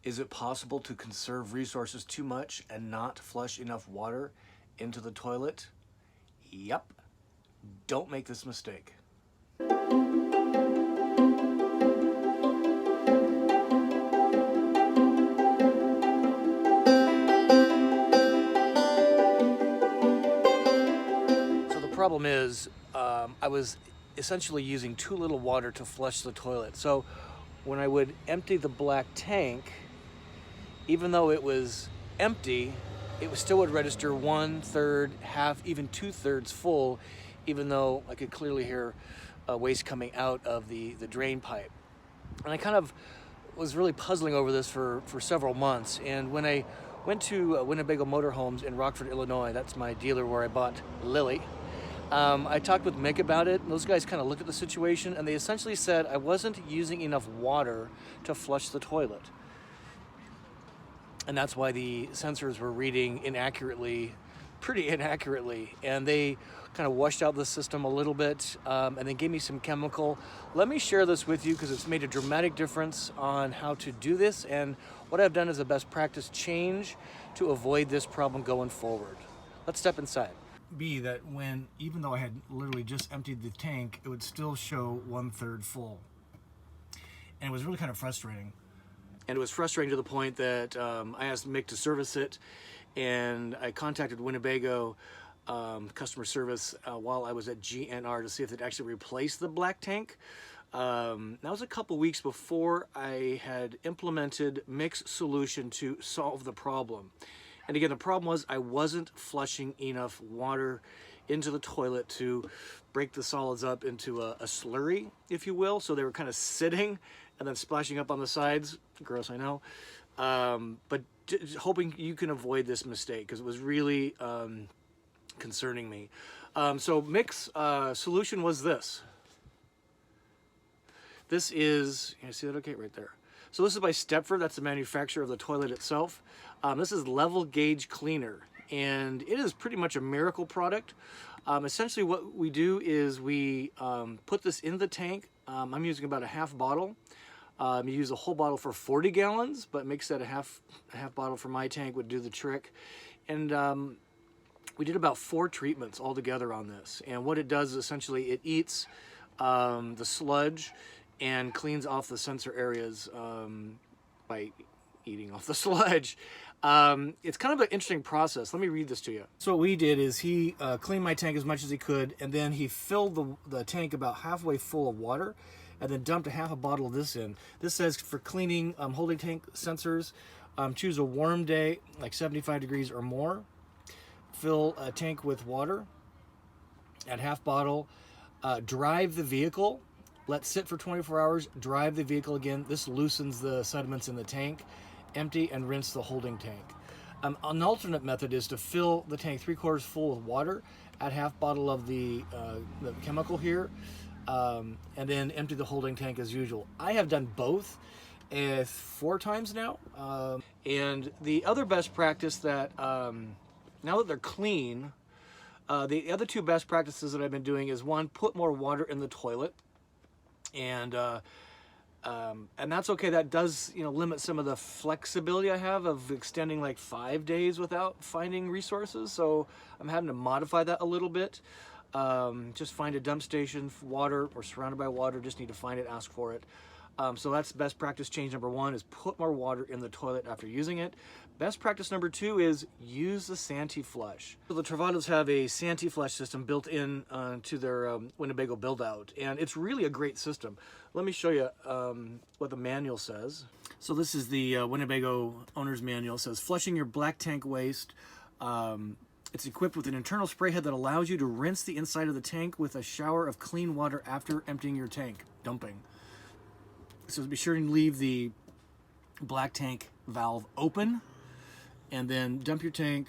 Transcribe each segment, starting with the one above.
Is it possible to conserve resources too much and not flush enough water into the toilet? Yep. Don't make this mistake. So the problem is, I was essentially using too little water to flush the toilet. So when I would empty the black tank, even though it was empty, it still would register 1/3, half, even 2/3 full, even though I could clearly hear waste coming out of the drain pipe. And I kind of was really puzzling over this for several months. And when I went to Winnebago Motor Homes in Rockford, Illinois, that's my dealer where I bought Lily, I talked with Mick about it. Those guys kind of looked at the situation and they essentially said I wasn't using enough water to flush the toilet. And that's why the sensors were reading inaccurately, pretty inaccurately. And they kind of washed out the system a little bit and then gave me some chemical. Let me share this with you because it's made a dramatic difference on how to do this. And what I've done is a best practice change to avoid this problem going forward. Let's step inside. Be that when, even though I had literally just emptied the tank, it would still show 1/3 full. And it was really kind of frustrating. And it was frustrating to the point that I asked Mick to service it, and I contacted Winnebago customer service while I was at GNR to see if they'd actually replace the black tank. That was a couple weeks before I had implemented Mick's solution to solve the problem. And again, the problem was I wasn't flushing enough water into the toilet to break the solids up into a slurry, if you will. So they were kind of sitting and then splashing up on the sides. Gross, I know. But hoping you can avoid this mistake because it was really concerning me. So Mick's solution was this. This is, you see that okay right there. So this is by Stepford, that's the manufacturer of the toilet itself. This is level gauge cleaner, and it is pretty much a miracle product. Essentially what we do is we put this in the tank. I'm using about a half bottle. You use a whole bottle for 40 gallons, but Mick said a half bottle for my tank would do the trick. And we did about 4 treatments altogether on this. And what it does is essentially it eats the sludge and cleans off the sensor areas by eating off the sludge. It's kind of an interesting process. Let me read this to you. So what we did is he cleaned my tank as much as he could, and then he filled the tank about halfway full of water, and then dumped a half a bottle of this in. This says for cleaning holding tank sensors, choose a warm day, like 75 degrees or more. Fill a tank with water, add half bottle, drive the vehicle, let sit for 24 hours, drive the vehicle again. This loosens the sediments in the tank, empty and rinse the holding tank. An alternate method is to fill the tank 3/4 full with water, add half bottle of the chemical here, and then empty the holding tank as usual. I have done both 4 times now. And the other best practice that, now that they're clean, the other 2 best practices that I've been doing is 1, put more water in the toilet. And that's okay. That does, limit some of the flexibility I have of extending like 5 days without finding resources. So I'm having to modify that a little bit. Just find a dump station, water, or surrounded by water. Just need to find it, ask for it. So that's best practice change number 1 is put more water in the toilet after using it. Best practice number 2 is use the Santee flush. So the Travatos have a Santee flush system built in to their Winnebago build out, and it's really a great system. Let me show you what the manual says. So this is the Winnebago owner's manual. It says flushing your black tank waste. It's equipped with an internal spray head that allows you to rinse the inside of the tank with a shower of clean water after emptying your tank, dumping. So be sure to leave the black tank valve open and then dump your tank,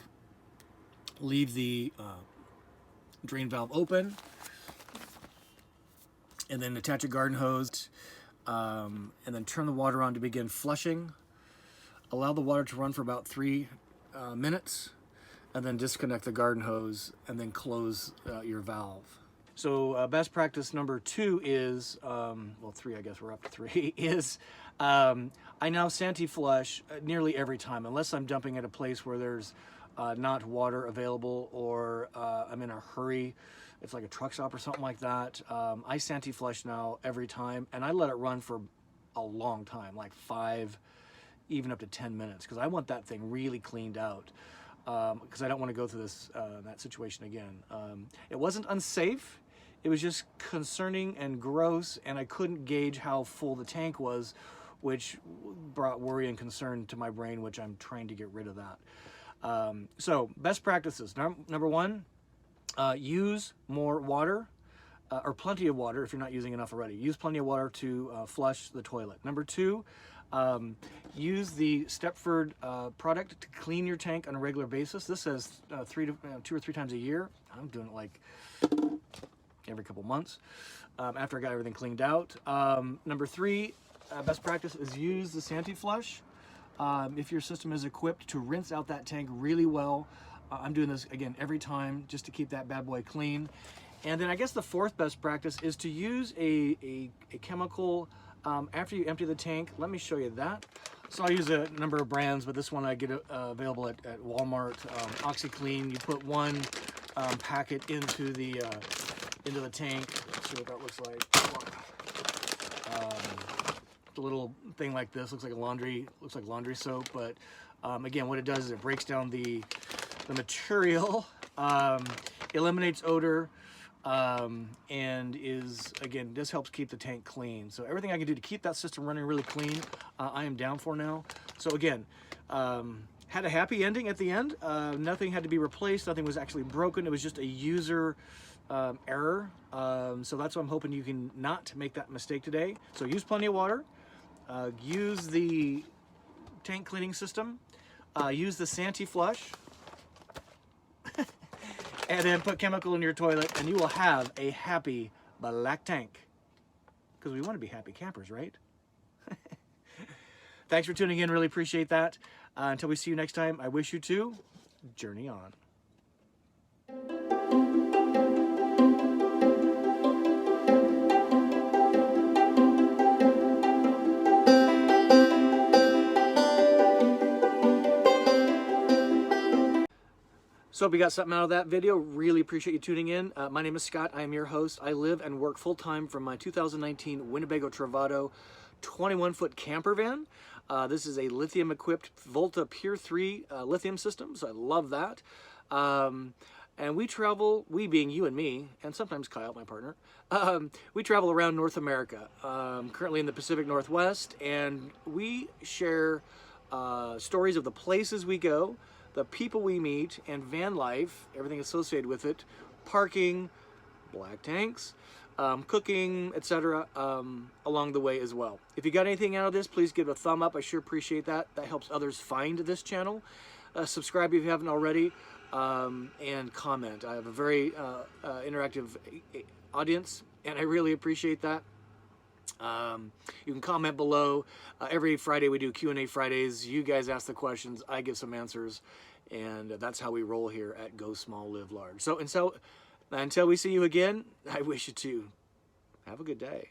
leave the drain valve open, and then attach a garden hose and then turn the water on to begin flushing. Allow the water to run for about 3 minutes and then disconnect the garden hose and then close your valve. So best practice number 2 is, well 3 I guess, we're up to 3, is I now Santee flush nearly every time, unless I'm dumping at a place where there's not water available, or I'm in a hurry. It's like a truck stop or something like that. I Santee flush now every time, and I let it run for a long time, like 5, even up to 10 minutes, because I want that thing really cleaned out, because I don't want to go through this that situation again. It wasn't unsafe. It was just concerning and gross, and I couldn't gauge how full the tank was, which brought worry and concern to my brain, which I'm trying to get rid of that. So best practices. Number one, use more water, or plenty of water if you're not using enough already. Use plenty of water to flush the toilet. Number two, use the Stepford product to clean your tank on a regular basis. This says 2 or 3 times a year. I'm doing it like every couple months after I got everything cleaned out. Number three, best practice is use the Santee flush. If your system is equipped to rinse out that tank really well. I'm doing this again every time just to keep that bad boy clean. And then I guess the fourth best practice is to use a chemical after you empty the tank. Let me show you that. So I use a number of brands, but this one I get available at Walmart. OxyClean. You put one packet into the tank. Let's see what that looks like. A little thing like this looks like laundry soap, but again, what it does is it breaks down the material, eliminates odor, and this helps keep the tank clean. So everything I can do to keep that system running really clean, I am down for now. So again, had a happy ending at the end. Nothing had to be replaced. Nothing was actually broken. It was just a user error. So that's what I'm hoping you can not make that mistake today. So use plenty of water. Use the tank cleaning system. Use the Santee flush. And then put chemical in your toilet, and you will have a happy black tank. Because we want to be happy campers, right? Thanks for tuning in. Really appreciate that. Until we see you next time, I wish you to journey on. So if you got something out of that video, really appreciate you tuning in. My name is Scott. I am your host. I live and work full-time from my 2019 Winnebago Travato 21-foot camper van. This is a lithium-equipped Volta Pure 3 lithium system, so I love that. And we travel, we being you and me, and sometimes Kyle, my partner, we travel around North America, currently in the Pacific Northwest, and we share stories of the places we go, the people we meet, and van life, everything associated with it, parking, black tanks, cooking, etc., along the way as well. If you got anything out of this, please give it a thumb up. I sure appreciate that. That helps others find this channel. Subscribe if you haven't already, and comment. I have a very interactive audience, and I really appreciate that. You can comment below. Every Friday we do Q&A Fridays. You guys ask the questions, I give some answers, and that's how we roll here at Go Small, Live Large. So until we see you again, I wish you to have a good day.